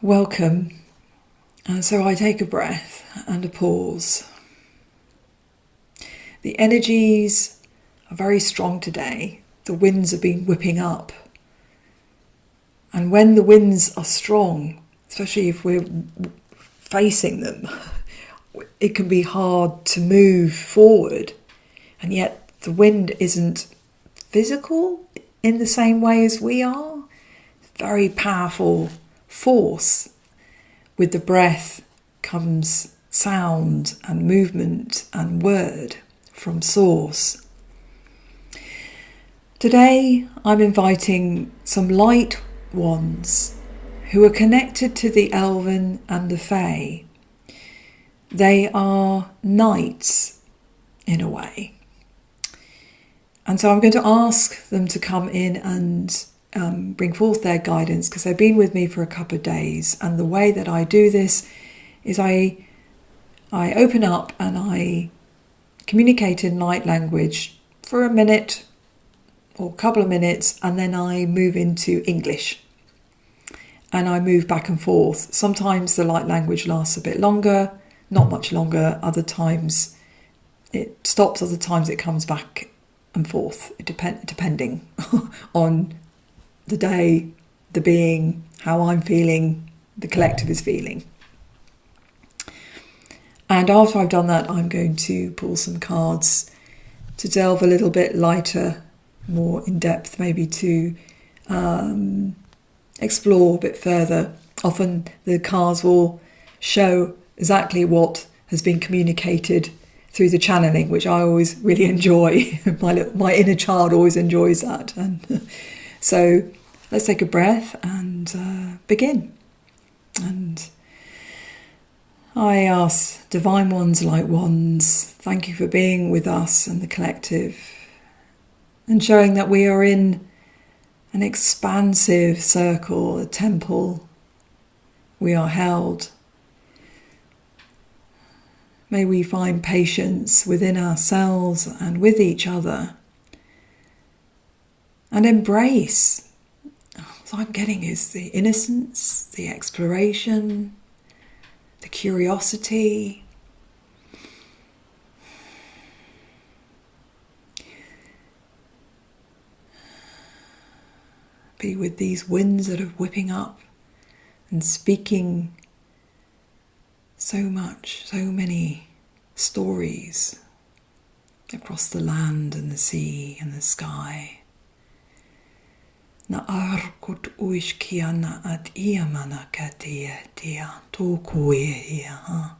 welcome. And so I take a breath and a pause. The energies are very strong today. The winds have been whipping up. And when the winds are strong, especially if we're facing them, it can be hard to move forward. And yet the wind isn't physical in the same way as we are. Very powerful force. With the breath comes sound and movement and word from source. Today I'm inviting some light ones who are connected to the Elven and the Fey. They are knights in a way. And so I'm going to ask them to come in and bring forth their guidance, because they've been with me for a couple of days. And the way that I do this is I open up and I communicate in light language for a minute or a couple of minutes, and then I move into English. And I move back and forth. Sometimes the light language lasts a bit longer, not much longer. Other times it stops, other times it comes back and forth, depending on the day, the being, how I'm feeling, the collective is feeling. And after I've done that, I'm going to pull some cards to delve a little bit lighter, more in depth, maybe to explore a bit further. Often the cards will show exactly what has been communicated through the channeling, which I always really enjoy. My inner child always enjoys that. And so let's take a breath and begin. And I ask Divine Ones, Light Ones, thank you for being with us and the collective and showing that we are in an expansive circle, a temple. We are held. May we find patience within ourselves and with each other and embrace. What I'm getting is the innocence, the exploration, the curiosity. Be with these winds that are whipping up and speaking so much, so many stories across the land and the sea and the sky. Na arkut uishkiana at iamana katia tia tokuye hia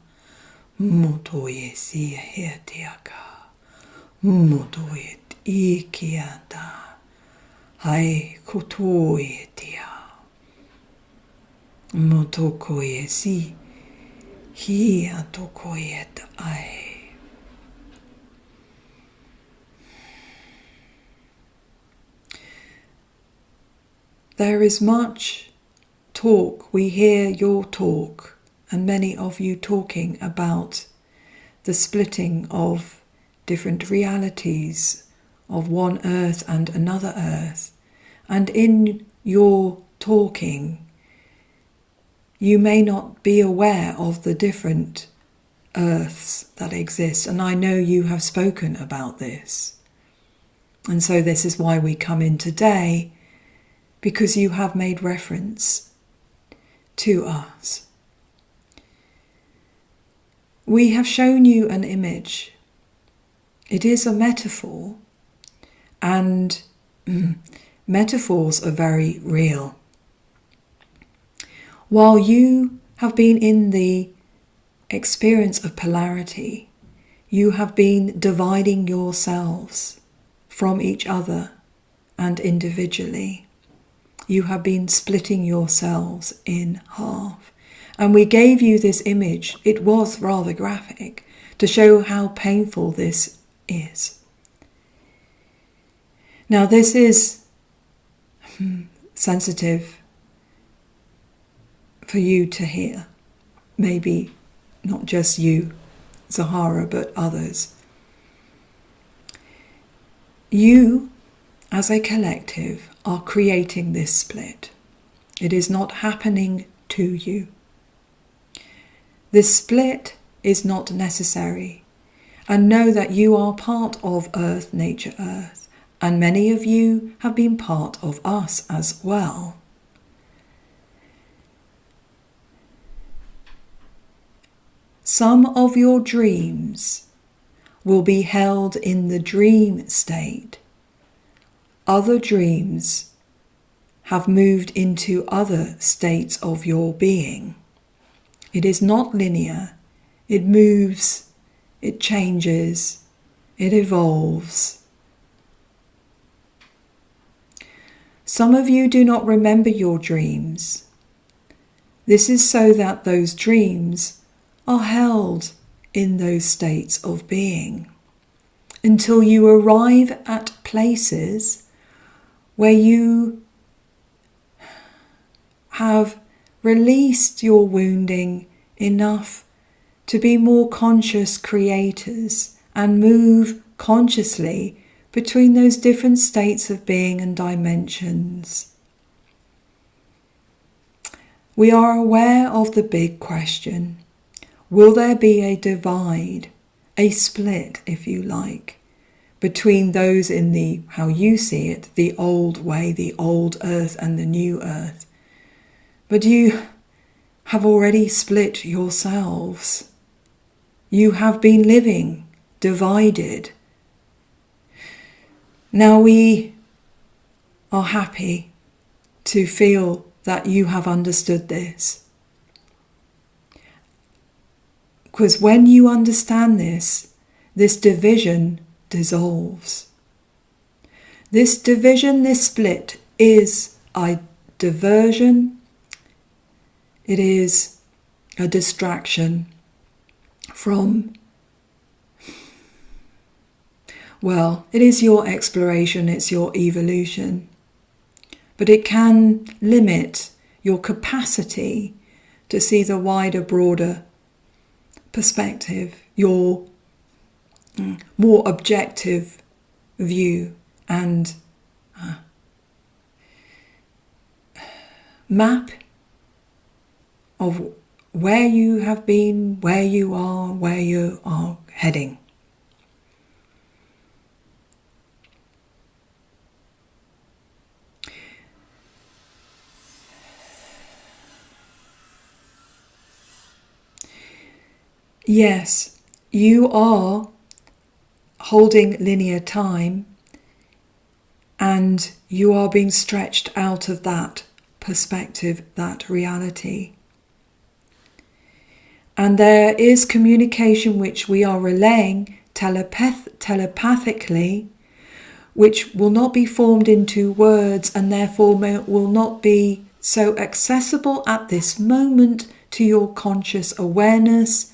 motoye si hetiaka motoye ikiata hai kotoye tia motokoye si hia tokoye ai. There is much talk. We hear your talk, and many of you talking about the splitting of different realities, of one earth and another earth. And in your talking, you may not be aware of the different earths that exist. And I know you have spoken about this. And so this is why we come in today, because you have made reference to us. We have shown you an image. It is a metaphor, and metaphors are very real. While you have been in the experience of polarity, you have been dividing yourselves from each other and individually. You have been splitting yourselves in half. And we gave you this image. It was rather graphic to show how painful this is. Now this is sensitive for you to hear. Maybe not just you, Zahara, but others. You, as a collective, are creating this split. It is not happening to you. This split is not necessary, and know that you are part of Earth, Nature, Earth, and many of you have been part of us as well. Some of your dreams will be held in the dream state. Other dreams have moved into other states of your being. It is not linear. It moves, it changes, it evolves. Some of you do not remember your dreams. This is so that those dreams are held in those states of being until you arrive at places where you have released your wounding enough to be more conscious creators and move consciously between those different states of being and dimensions. We are aware of the big question. Will there be a divide, a split, if you like, between those in the, how you see it, the old way, the old earth and the new earth? But you have already split yourselves. You have been living divided. Now we are happy to feel that you have understood this. Because when you understand this, this division dissolves. This division, this split is a diversion. It is a distraction from, well, it is your exploration, it's your evolution. But it can limit your capacity to see the wider, broader perspective, your more objective view and map of where you have been, where you are heading. Yes, you are holding linear time and you are being stretched out of that perspective, that reality. And there is communication which we are relaying telepathically, which will not be formed into words and therefore will not be so accessible at this moment to your conscious awareness.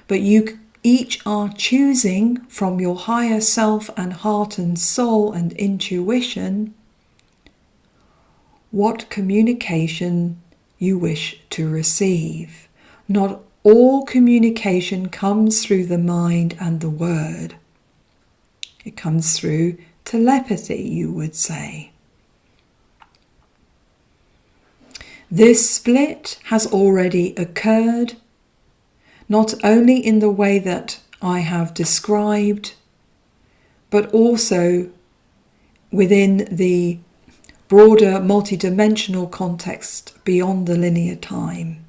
But you each are choosing from your higher self and heart and soul and intuition what communication you wish to receive. Not all communication comes through the mind and the word. It comes through telepathy, you would say. This split has already occurred, not only in the way that I have described, but also within the broader multidimensional context beyond the linear time.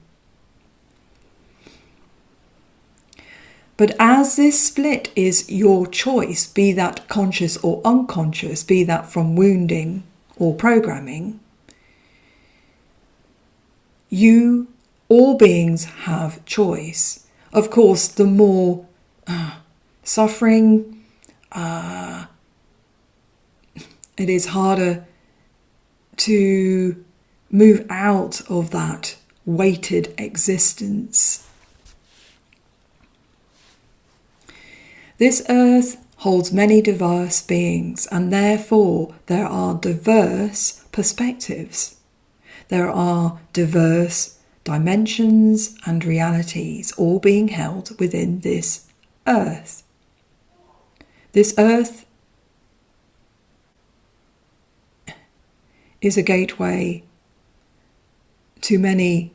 But as this split is your choice, be that conscious or unconscious, be that from wounding or programming, you, all beings, have choice. Of course, the more suffering, it is harder to move out of that weighted existence. This earth holds many diverse beings, and therefore there are diverse perspectives. There are diverse dimensions and realities, all being held within this earth. This earth is a gateway to many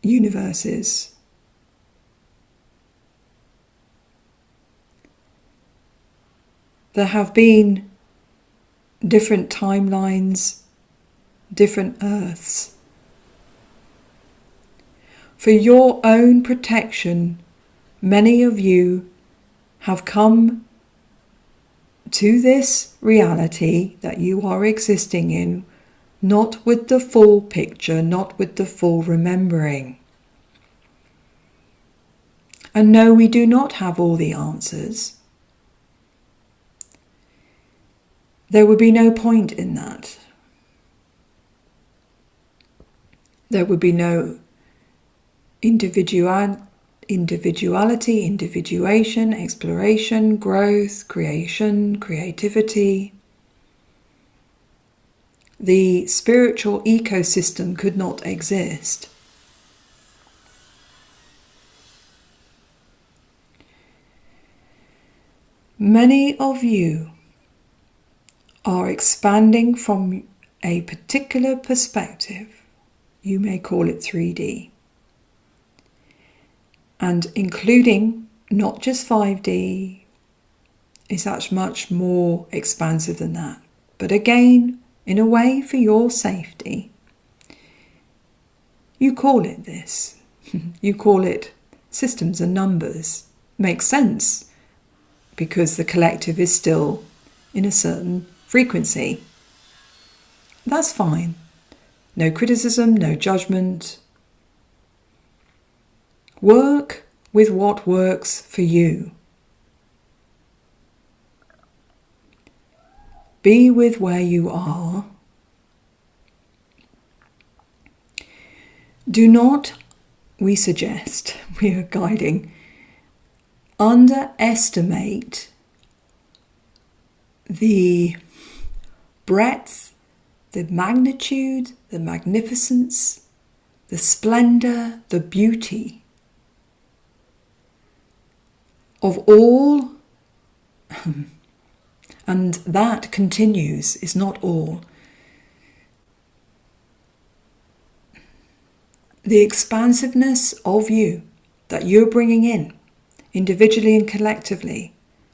universes. There have been different timelines, different Earths. For your own protection, many of you have come to this reality that you are existing in, not with the full picture, not with the full remembering. And no, we do not have all the answers. There would be no point in that. There would be no individuality, individuation, exploration, growth, creation, creativity. The spiritual ecosystem could not exist. Many of you are expanding from a particular perspective. You may call it 3D. And including not just 5D, is actually much more expansive than that. But again, in a way for your safety, you call it this. You call it systems and numbers. Makes sense, because the collective is still in a certain frequency. That's fine. No criticism, no judgment. Work with what works for you. Be with where you are. Do not, we suggest, we are guiding, underestimate the breadth, the magnitude, the magnificence, the splendor, the beauty of all, and that continues, is not all. The expansiveness of you that you're bringing in, individually and collectively,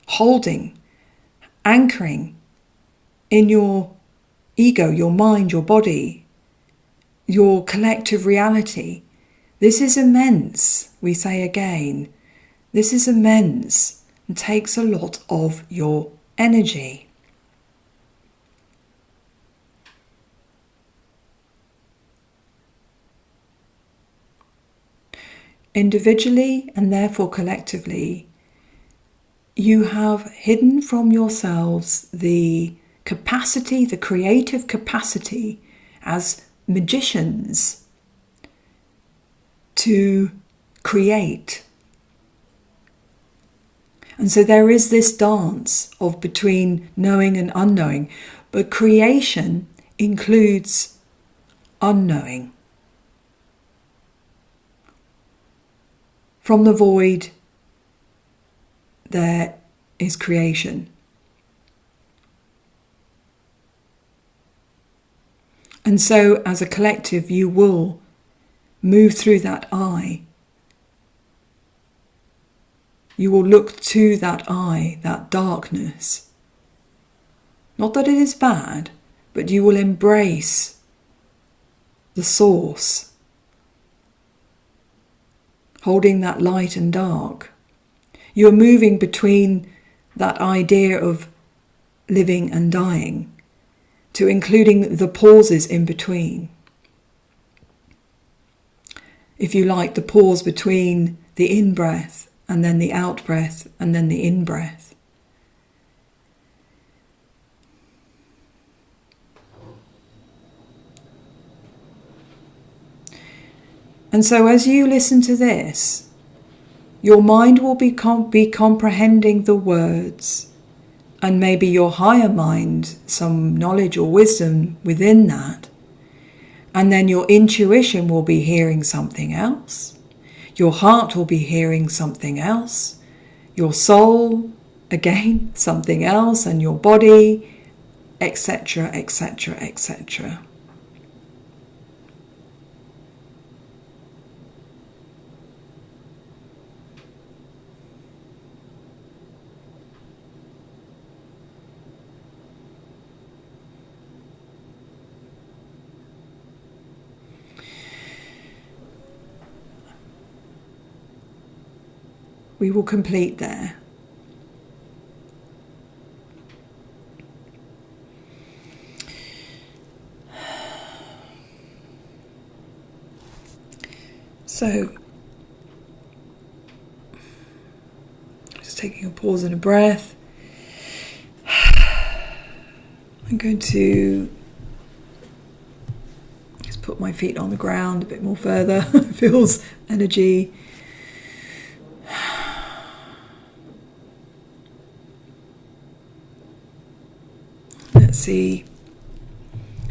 holding, anchoring in your ego, your mind, your body, your collective reality. This is immense, we say again. This is immense and takes a lot of your energy. Individually and therefore collectively, you have hidden from yourselves the capacity, the creative capacity as magicians to create. And so there is this dance of between knowing and unknowing, but creation includes unknowing. From the void, there is creation. And so as a collective, you will move through that eye. You will look to that eye, that darkness. Not that it is bad, but you will embrace the source, holding that light and dark. You're moving between that idea of living and dying to including the pauses in between. If you like, the pause between the in-breath and then the out-breath and then the in-breath. And so as you listen to this, your mind will be comprehending the words, and maybe your higher mind, some knowledge or wisdom within that. And then your intuition will be hearing something else. Your heart will be hearing something else. Your soul, again, something else, and your body, etc., etc., etc. we will complete there. So, just taking a pause and a breath. I'm going to just put my feet on the ground a bit more further. Feels energy. Let's see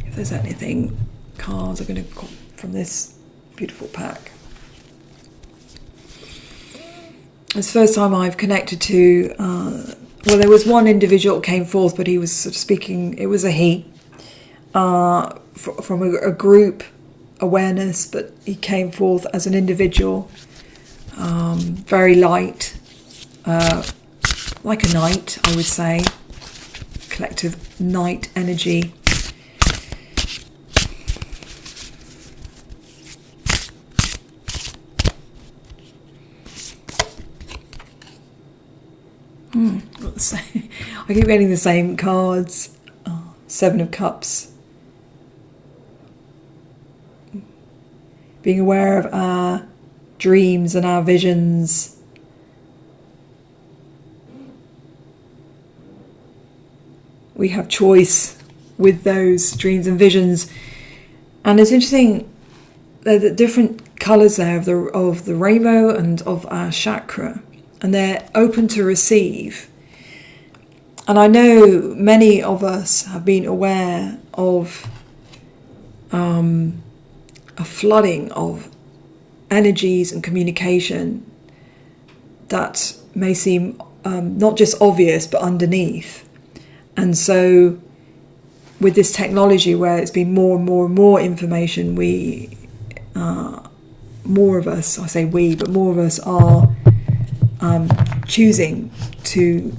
if there's anything. Cards are going to come from this beautiful pack. It's the first time I've connected to, well, there was one individual that came forth, but he was sort of speaking, it was a he, from a group awareness, but he came forth as an individual, very light, like a knight, I would say, collective night energy. I keep getting the same cards. Seven of Cups. Being aware of our dreams and our visions. We have choice with those dreams and visions. And it's interesting, the different colours there of the rainbow and of our chakra. And they're open to receive. And I know many of us have been aware of a flooding of energies and communication that may seem not just obvious but underneath. And so with this technology where it's been more and more and more information, more of us, I say we, but more of us are choosing to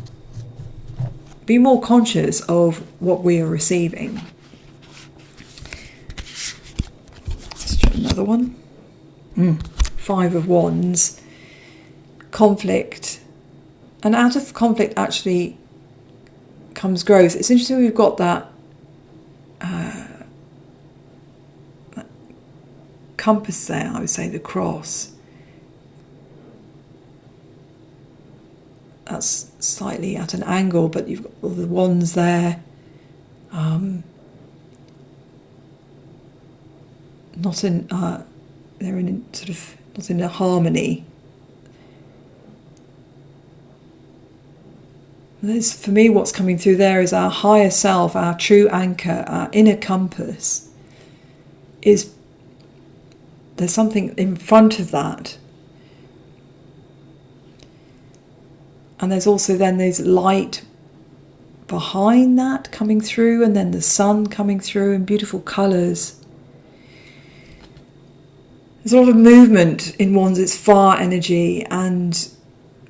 be more conscious of what we are receiving. Let's try another one. Five of Wands. Conflict. And out of conflict actually comes growth. It's interesting we've got that compass there, I would say, the cross. That's slightly at an angle, but you've got all the wands there. Not in, they're in sort of, not in a harmony. There's, for me, what's coming through there is our higher self, our true anchor, our inner compass. There's something in front of that. And there's also then there's light behind that coming through, and then the sun coming through in beautiful colours. There's a lot of movement in Wands. It's fire energy, and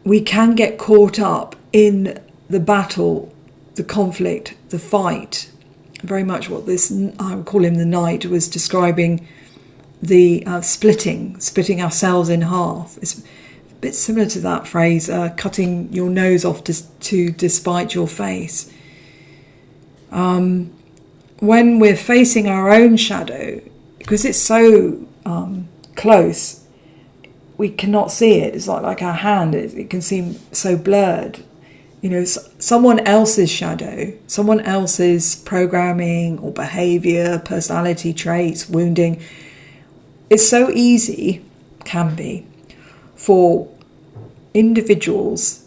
we can get caught up in the battle, the conflict, the fight. Very much what this, I would call him the knight, was describing, the splitting ourselves in half. It's a bit similar to that phrase, cutting your nose off to despite your face. When we're facing our own shadow, because it's so close, we cannot see it. It's like our hand, it can seem so blurred. You know, someone else's shadow, someone else's programming or behaviour, personality traits, wounding. It's so easy, can be, for individuals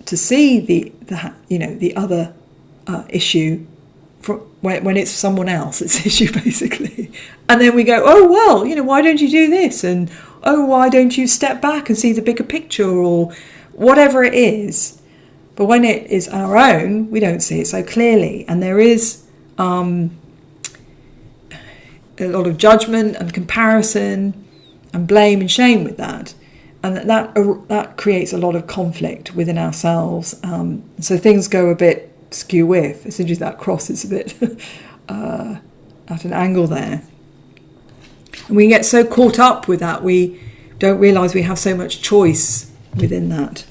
to see the other issue from when it's someone else's issue, basically. And then we go, oh, well, why don't you do this? And, oh, why don't you step back and see the bigger picture, or whatever it is. But when it is our own, we don't see it so clearly. And there is a lot of judgment and comparison and blame and shame with that. And that creates a lot of conflict within ourselves. So things go a bit skew with. As soon as that cross is a bit at an angle there. And we get so caught up with that, we don't realise we have so much choice within that.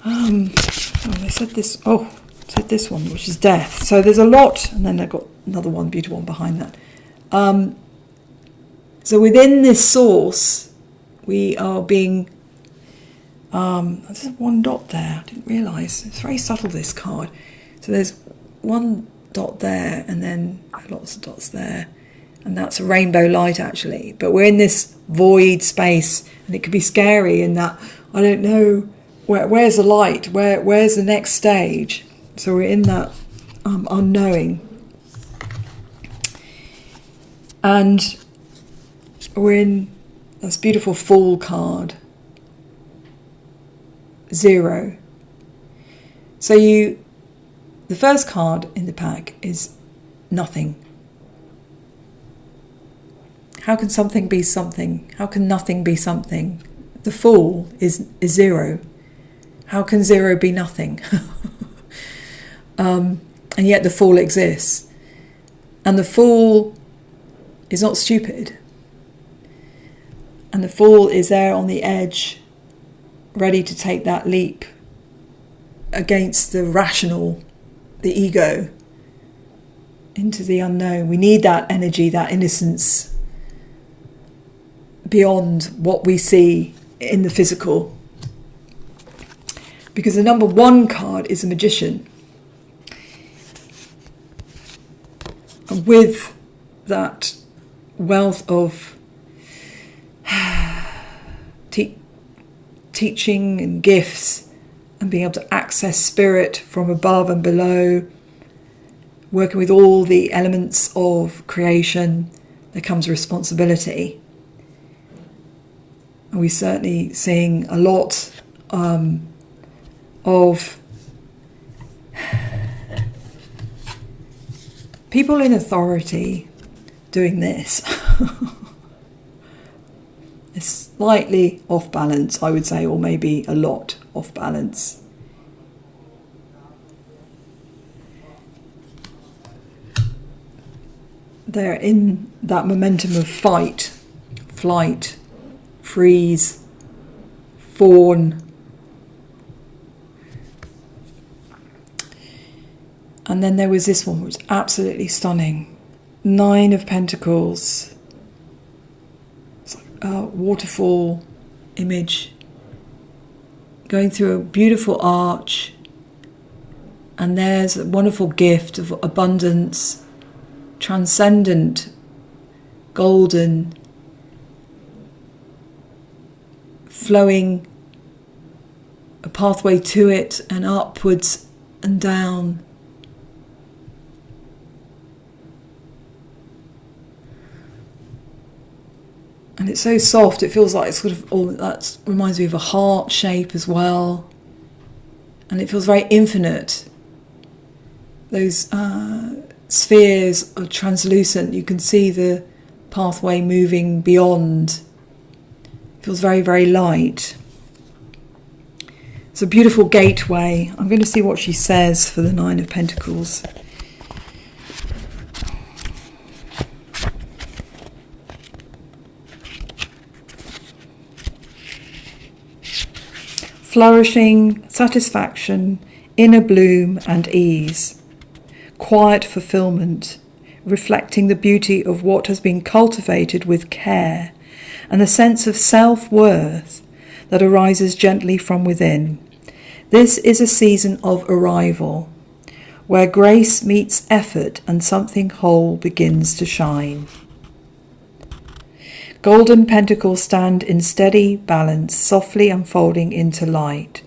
They said this. Oh, said this one, which is death. So there's a lot, and then I've got another one, beautiful one behind that. So within this source, we are being. There's one dot there. I didn't realise. It's very subtle, this card. So there's one dot there, and then lots of dots there, and that's a rainbow light actually. But we're in this void space, and it can be scary in that I don't know where's the light, where's the next stage. So we're in that unknowing, and we're in this beautiful Fool card. 0. So the first card in the pack is nothing. How can something be something? How can nothing be something? The Fool is 0. How can 0 be nothing? And yet the Fool exists. And the Fool is not stupid. And the Fool is there on the edge, ready to take that leap against the rational, the ego, into the unknown. We need that energy, that innocence, beyond what we see in the physical. Because the number 1 card is a magician. And with that wealth of teaching and gifts, and being able to access spirit from above and below, working with all the elements of creation, there comes responsibility. And we're certainly seeing a lot of people in authority doing this. It's slightly off balance, I would say, or maybe a lot off balance. They're in that momentum of fight, flight, freeze, fawn. And then there was this one, which was absolutely stunning. 9 of Pentacles. Waterfall image going through a beautiful arch, and there's a wonderful gift of abundance, transcendent, golden, flowing, a pathway to it and upwards and down. And it's so soft, it feels like it's sort of, that reminds me of a heart shape as well. And it feels very infinite. Those spheres are translucent. You can see the pathway moving beyond. It feels very, very light. It's a beautiful gateway. I'm going to see what she says for the 9 of Pentacles. Flourishing, satisfaction, inner bloom and ease. Quiet fulfillment, reflecting the beauty of what has been cultivated with care, and a sense of self-worth that arises gently from within. This is a season of arrival, where grace meets effort and something whole begins to shine. Golden pentacles stand in steady balance, softly unfolding into light.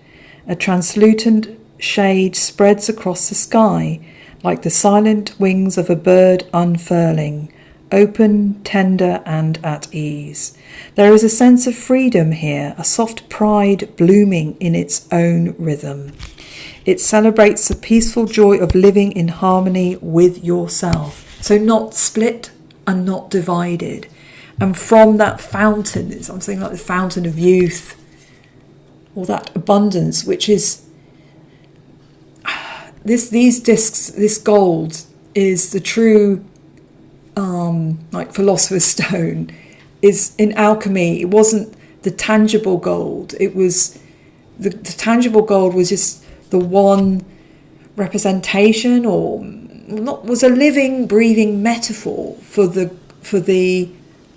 A translucent shade spreads across the sky, like the silent wings of a bird unfurling, open, tender, and at ease. There is a sense of freedom here, a soft pride blooming in its own rhythm. It celebrates the peaceful joy of living in harmony with yourself. So not split and not divided. And from that fountain, it's something like the fountain of youth, or that abundance, which is these discs, this gold is the true, like philosopher's stone, is in alchemy. It wasn't the tangible gold. It was the tangible gold was just the one representation, or not, was a living, breathing metaphor for the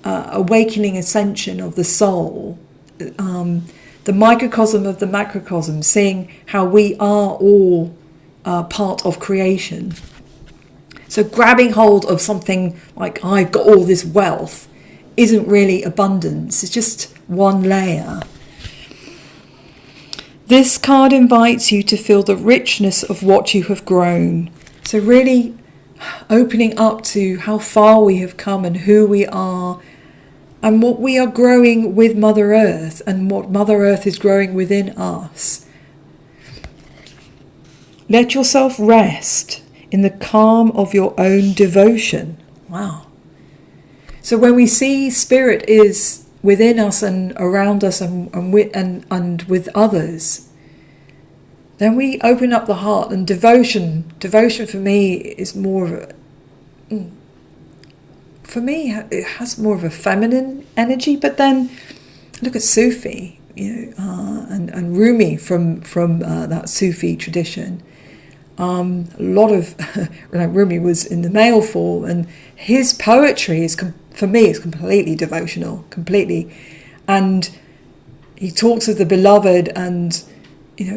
awakening ascension of the soul, the microcosm of the macrocosm, seeing how we are all part of creation. So grabbing hold of something like, I've got all this wealth, isn't really abundance. It's just one layer. This card invites you to feel the richness of what you have grown. So really opening up to how far we have come and who we are and what we are growing with Mother Earth and what Mother Earth is growing within us. Let yourself rest in the calm of your own devotion. Wow. So when we see Spirit is within us and around us and with others, then we open up the heart. And devotion for me is more of it has more of a feminine energy. But then look at Sufi, and Rumi from that Sufi tradition. A lot of Rumi was in the male form, and his poetry is for me is completely devotional, completely, and he talks of the beloved and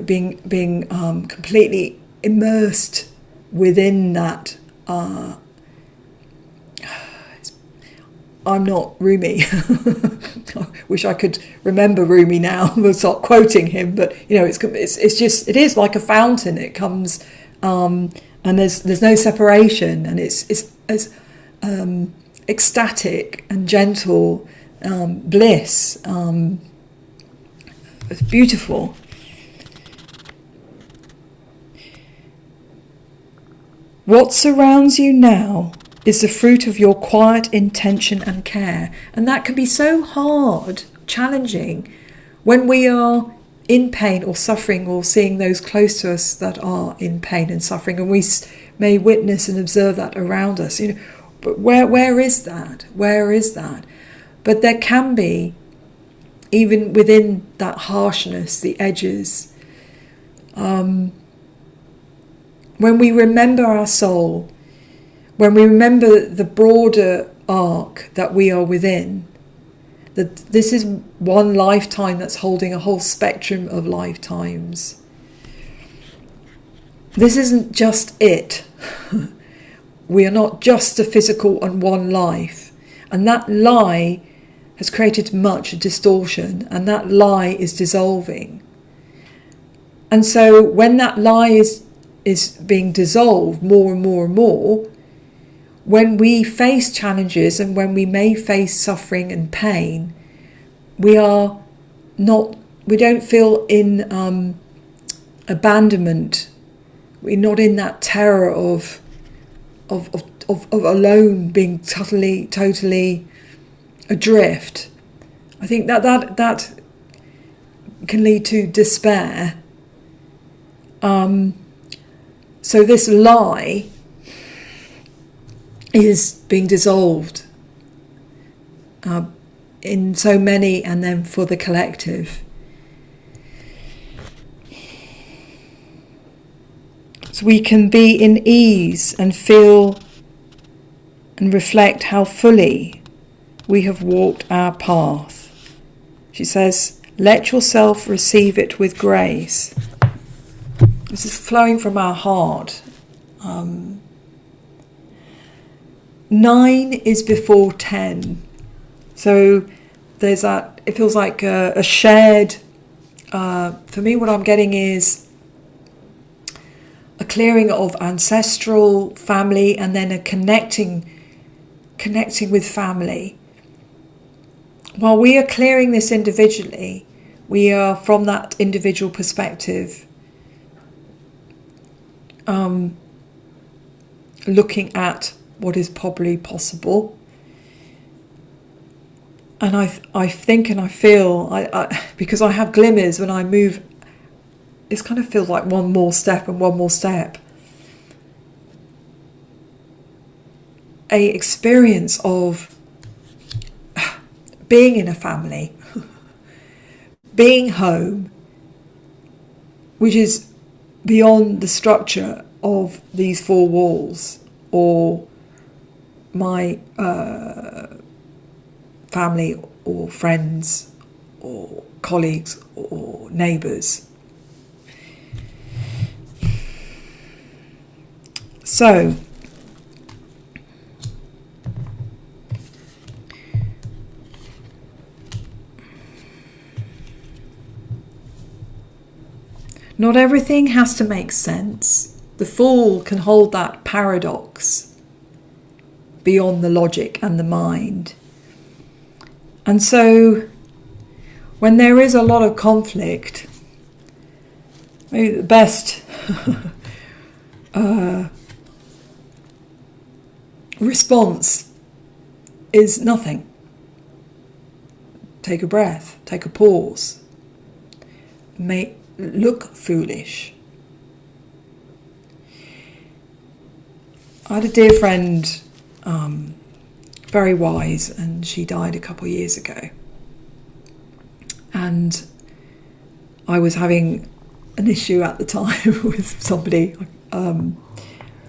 being completely immersed within that. I'm not Rumi. I wish I could remember Rumi now and start quoting him, but it is like a fountain. It comes. And there's no separation, and it's ecstatic and gentle bliss. It's beautiful. What surrounds you now is the fruit of your quiet intention and care, and that can be so hard, challenging, when we are in pain or suffering, or seeing those close to us that are in pain and suffering, and we may witness and observe that around us. But where is that? Where is that? But there can be, even within that harshness, the edges. When we remember our soul, when we remember the broader arc that we are within, that this is one lifetime that's holding a whole spectrum of lifetimes. This isn't just it. We are not just a physical and one life. And that lie has created much distortion, and that lie is dissolving. And so when that lie is being dissolved more and more and more, when we face challenges and when we may face suffering and pain, we don't feel in abandonment. We're not in that terror of alone, being totally adrift. I think that can lead to despair. So this lie is being dissolved in so many, and then for the collective. So we can be in ease and feel and reflect how fully we have walked our path. She says, let yourself receive it with grace. This is flowing from our heart. 9 is before 10. So there's that, it feels like a shared, for me what I'm getting is a clearing of ancestral family, and then a connecting with family. While we are clearing this individually, we are from that individual perspective looking at what is probably possible. And I think and I feel, because I have glimmers when I move, it kind of feels like one more step and one more step. A experience of being in a family, being home, which is beyond the structure of these four walls or my family or friends or colleagues or neighbours. So, not everything has to make sense. The Fool can hold that paradox beyond the logic and the mind. And so, when there is a lot of conflict, maybe the best response is nothing. Take a breath, take a pause, look foolish. I had a dear friend, very wise, and she died a couple of years ago. And I was having an issue at the time with somebody.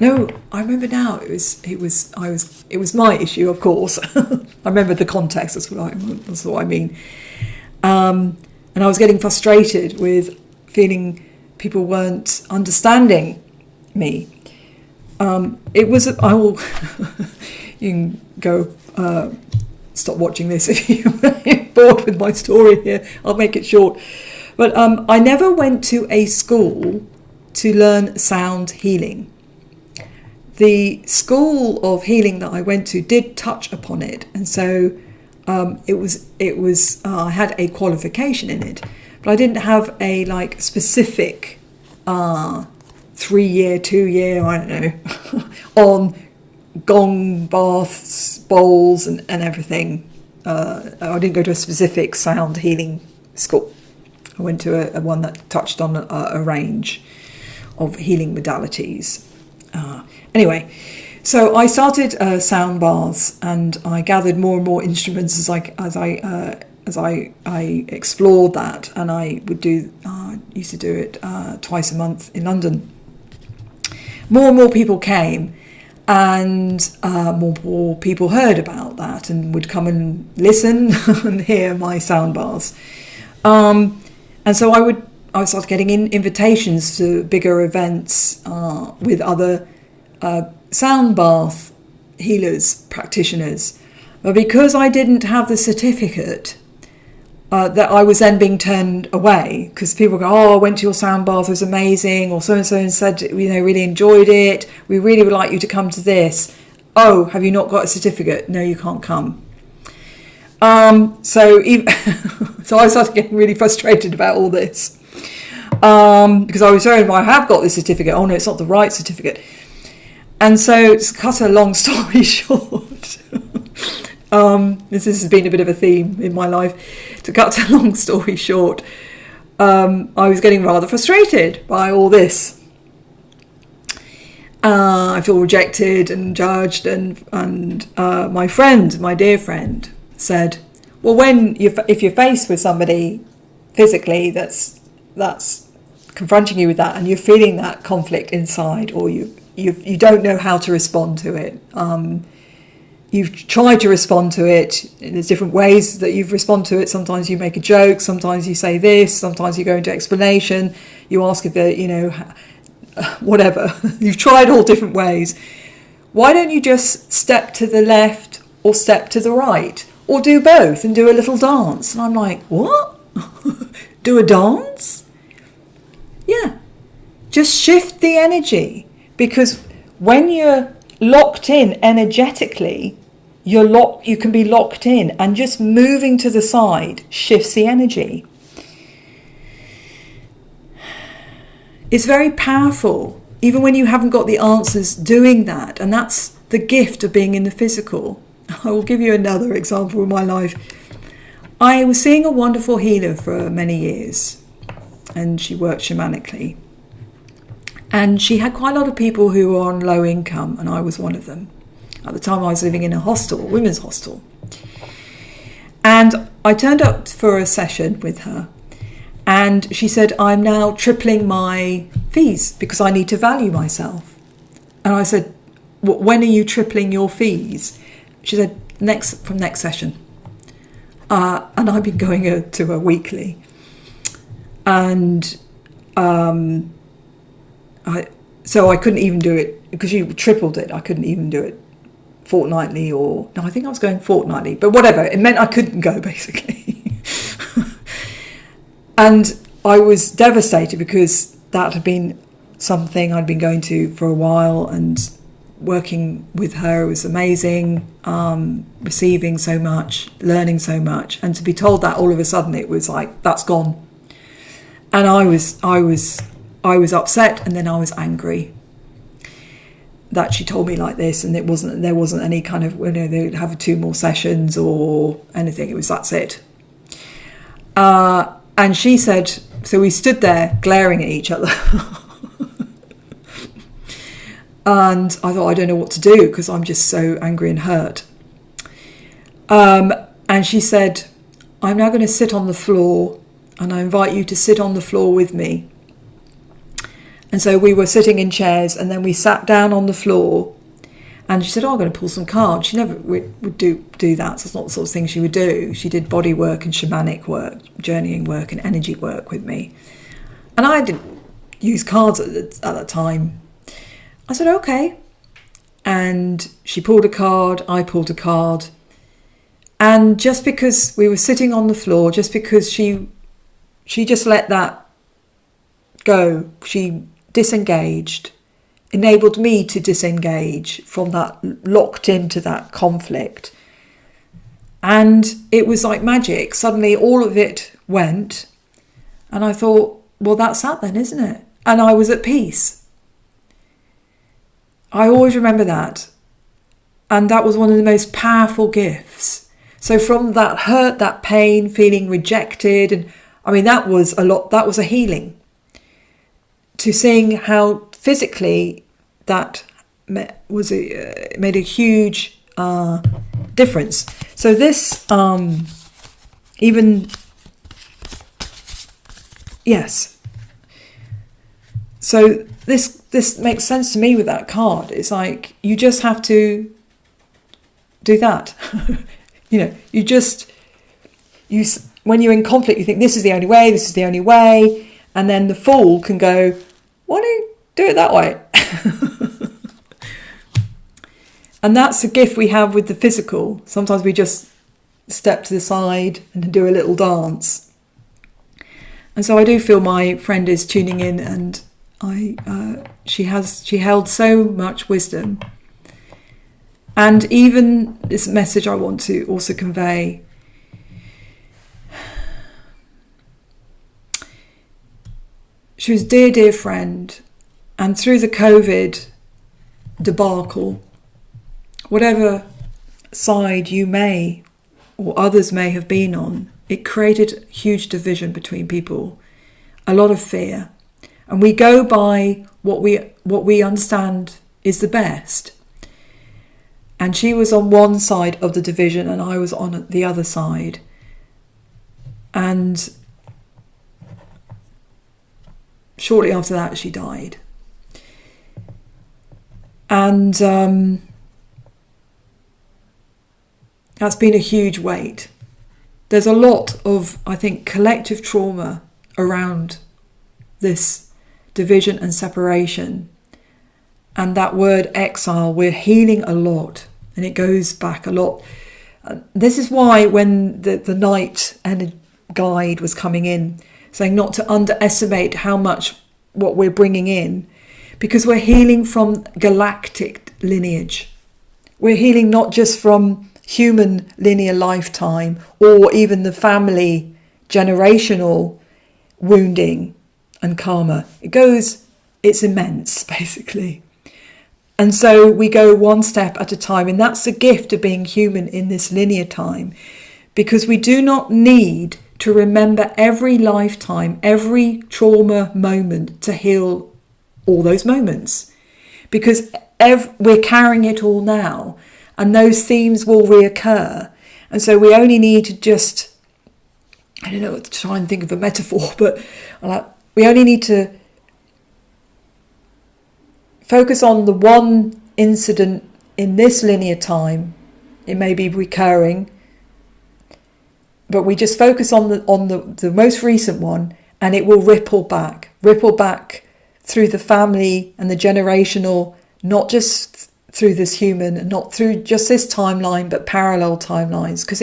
No, I remember now. It was my issue, of course. I remember the context. That's what I mean. And I was getting frustrated with feeling people weren't understanding me. It was. I will. You can go. Stop watching this if you're bored with my story here. I'll make it short. But I never went to a school to learn sound healing. The school of healing that I went to did touch upon it, and so it was. I had a qualification in it, but I didn't have a specific 3-year, 2-year, I don't know, on gong, baths, bowls, and everything. I didn't go to a specific sound healing school. I went to a one that touched on a range of healing modalities. Anyway, so I started sound baths, and I gathered more and more instruments as I explored that, and I would used to do it twice a month in London. More and more people came, and more people heard about that and would come and listen and hear my sound baths. And so I started getting invitations to bigger events with other sound bath healers, practitioners. But because I didn't have the certificate, that I was then being turned away, because people go, "Oh, I went to your sound bath, it was amazing," or so and so, and said, really enjoyed it. We really would like you to come to this. Oh, have you not got a certificate? No, you can't come. So I started getting really frustrated about all this, because I was saying, "Well, I have got this certificate." Oh no, it's not the right certificate. And so, to cut a long story short, this has been a bit of a theme in my life. To cut a long story short, I was getting rather frustrated by all this. I feel rejected and judged, and my dear friend, said, "Well, if you're faced with somebody physically that's confronting you with that, and you're feeling that conflict inside, or you don't know how to respond to it. You've tried to respond to it. There's different ways that you've responded to it. Sometimes you make a joke. Sometimes you say this. Sometimes you go into explanation. You ask if whatever. You've tried all different ways. Why don't you just step to the left or step to the right, or do both and do a little dance?" And I'm like, "What? Do a dance?" Yeah, just shift the energy. Because when you're locked in energetically, you can be locked in, and just moving to the side shifts the energy. It's very powerful, even when you haven't got the answers, doing that. And that's the gift of being in the physical. I will give you another example of my life. I was seeing a wonderful healer for many years, and she worked shamanically. And she had quite a lot of people who were on low income, and I was one of them. At the time I was living in a hostel, a women's hostel. And I turned up for a session with her, And she said, I'm now tripling my fees because I need to value myself. And I said, when are you tripling your fees? She said, from next session. And I've been going to her weekly. And so I couldn't even do it because you tripled it. I couldn't even do it fortnightly no, I think I was going fortnightly, but whatever. It meant I couldn't go, basically. And I was devastated because that had been something I'd been going to for a while, and working with her was amazing, receiving so much, learning so much, and to be told that all of a sudden it was like, that's gone. And I was upset, and then I was angry that she told me like this, and there wasn't any kind of, they would have 2 more sessions or anything. It was, that's it. And she said, so we stood there glaring at each other. And I thought, I don't know what to do because I'm just so angry and hurt. And she said, I'm now going to sit on the floor, and I invite you to sit on the floor with me. And so we were sitting in chairs, and then we sat down on the floor, and she said, I'm going to pull some cards. She never would do that. So it's not the sort of thing she would do. She did body work and shamanic work, journeying work and energy work with me. And I didn't use cards at that time. I said, okay. And she pulled a card, I pulled a card. And just because we were sitting on the floor, just because she just let that go, she disengaged, enabled me to disengage from that, locked into that conflict. And it was like magic. Suddenly all of it went. And I thought, well, that's that then, isn't it? And I was at peace. I always remember that. And that was one of the most powerful gifts. So from that hurt, that pain, feeling rejected, and I mean, that was a healing. To seeing how physically that made a huge difference. So this, yes. So this makes sense to me with that card. It's like, you just have to do that. When you're in conflict, you think this is the only way, and then the fool can go, why don't you do it that way? And that's a gift we have with the physical. Sometimes we just step to the side and do a little dance. And so I do feel my friend is tuning in, and she held so much wisdom. And even this message I want to also convey. She was a dear, dear friend. And through the COVID debacle, whatever side you may or others may have been on, it created huge division between people, a lot of fear. And we go by what we understand is the best. And she was on one side of the division, and I was on the other side. And shortly after that, she died. And that's been a huge weight. There's a lot of, I think, collective trauma around this division and separation. And that word exile, we're healing a lot. And it goes back a lot. This is why when the night and guide was coming in, saying not to underestimate how much what we're bringing in, because we're healing from galactic lineage. We're healing not just from human linear lifetime or even the family generational wounding and karma. It's immense, basically. And so we go one step at a time, and that's the gift of being human in this linear time, because we do not need to remember every lifetime, every trauma moment to heal all those moments, because we're carrying it all now, and those themes will reoccur. And so we only need to just I don't know what to try and think of a metaphor, but we only need to focus on the one incident in this linear time. It may be recurring, but we just focus on the most recent one, and it will ripple back through the family and the generational, not just through this human and not through just this timeline, but parallel timelines, because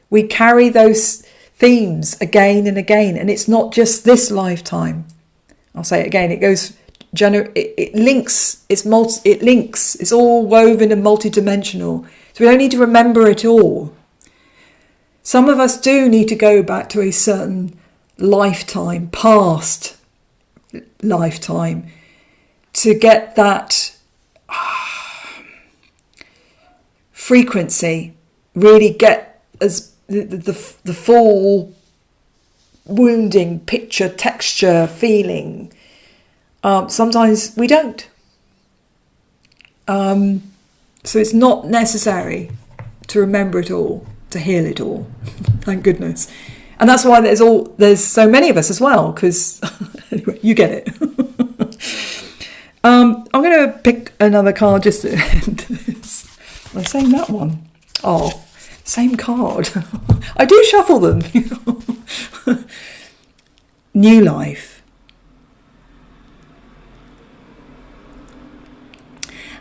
we carry those themes again and again, and it's not just this lifetime. I'll say it again, it goes it links, it's all woven and multidimensional, so we don't need to remember it all. Some of us do need to go back to a certain lifetime, past lifetime, to get that frequency, really get as the full wounding picture, texture, feeling. Sometimes we don't. So it's not necessary to remember it all, to heal it all. Thank goodness. And that's why there's so many of us as well, because anyway, you get it. I'm going to pick another card just to end this. I'm saying that one. Oh, same card. I do shuffle them. New life.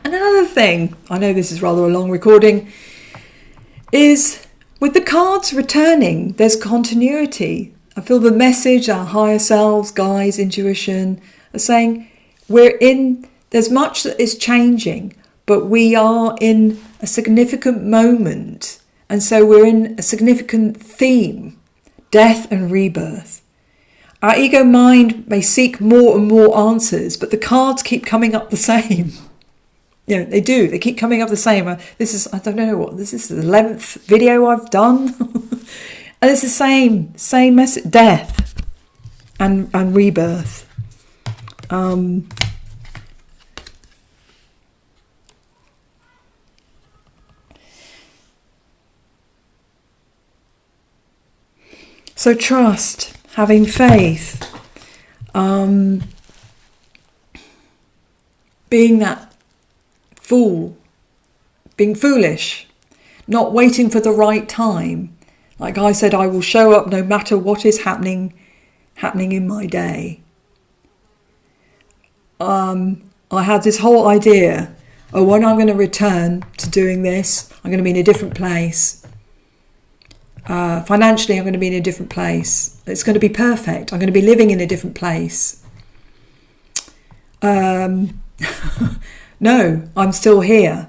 And another thing, I know this is rather a long recording, is with the cards returning, there's continuity. I feel the message, our higher selves, guides, intuition, are saying there's much that is changing, but we are in a significant moment. And so we're in a significant theme, death and rebirth. Our ego mind may seek more and more answers, but the cards keep coming up the same. They do. They keep coming up the same. I don't know what, this is the 11th video I've done. And it's the same message, death and rebirth. So trust, having faith, being that fool, being foolish, not waiting for the right time. Like I said, I will show up no matter what is happening in my day. I had this whole idea, when I'm going to return to doing this, I'm going to be in a different place. Financially, I'm going to be in a different place. It's going to be perfect. I'm going to be living in a different place. No, I'm still here.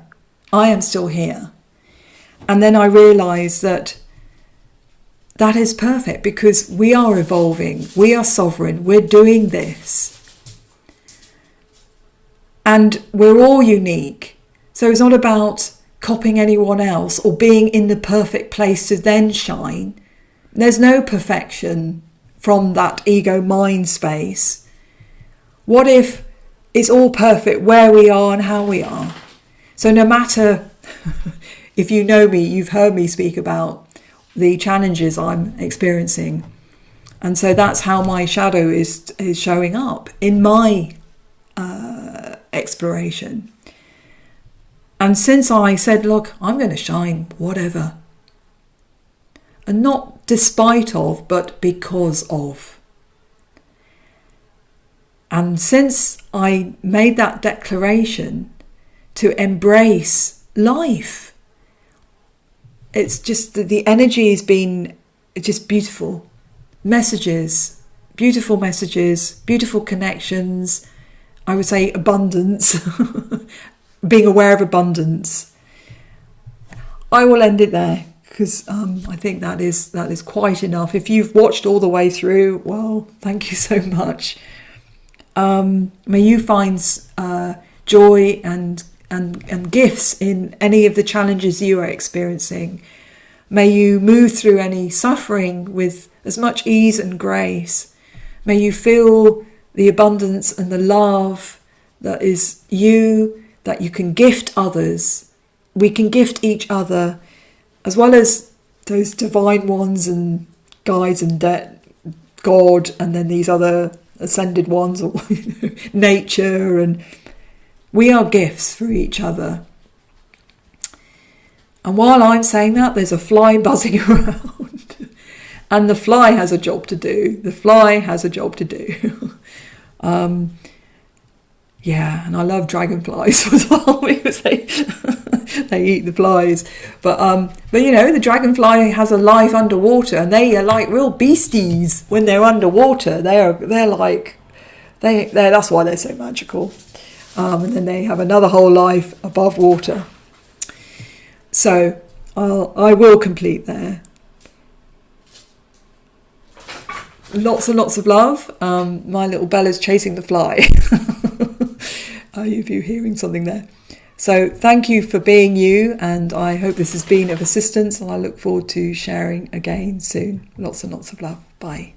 I am still here. And then I realised that is perfect, because we are evolving. We are sovereign. We're doing this. And we're all unique. So it's not about copying anyone else or being in the perfect place to then shine. There's no perfection from that ego mind space. What if it's all perfect where we are and how we are? So no matter, if you know me, you've heard me speak about the challenges I'm experiencing. And so that's how my shadow is showing up in my exploration. And since I said, look, I'm going to shine, whatever. And not despite of, but because of. And since I made that declaration to embrace life, it's just the energy has been just beautiful. Beautiful messages, beautiful connections. I would say abundance, being aware of abundance. I will end it there, because I think that is quite enough. If you've watched all the way through, well, thank you so much. May you find joy and gifts in any of the challenges you are experiencing. May you move through any suffering with as much ease and grace. May you feel the abundance and the love that is you, that you can gift others. We can gift each other, as well as those divine ones and guides and God, and then these other ascended ones, or nature, and we are gifts for each other. And while I'm saying that, there's a fly buzzing around, and the fly has a job to do. The fly has a job to do. Yeah, and I love dragonflies as well, because they eat the flies. But you know, the dragonfly has a life underwater, and they are like real beasties when they're underwater. They're that's why they're so magical. And then they have another whole life above water. So I will complete there. Lots and lots of love. My little Bella's chasing the fly. Are you hearing something there? So thank you for being you, and I hope this has been of assistance, and I look forward to sharing again soon. Lots and lots of love. Bye.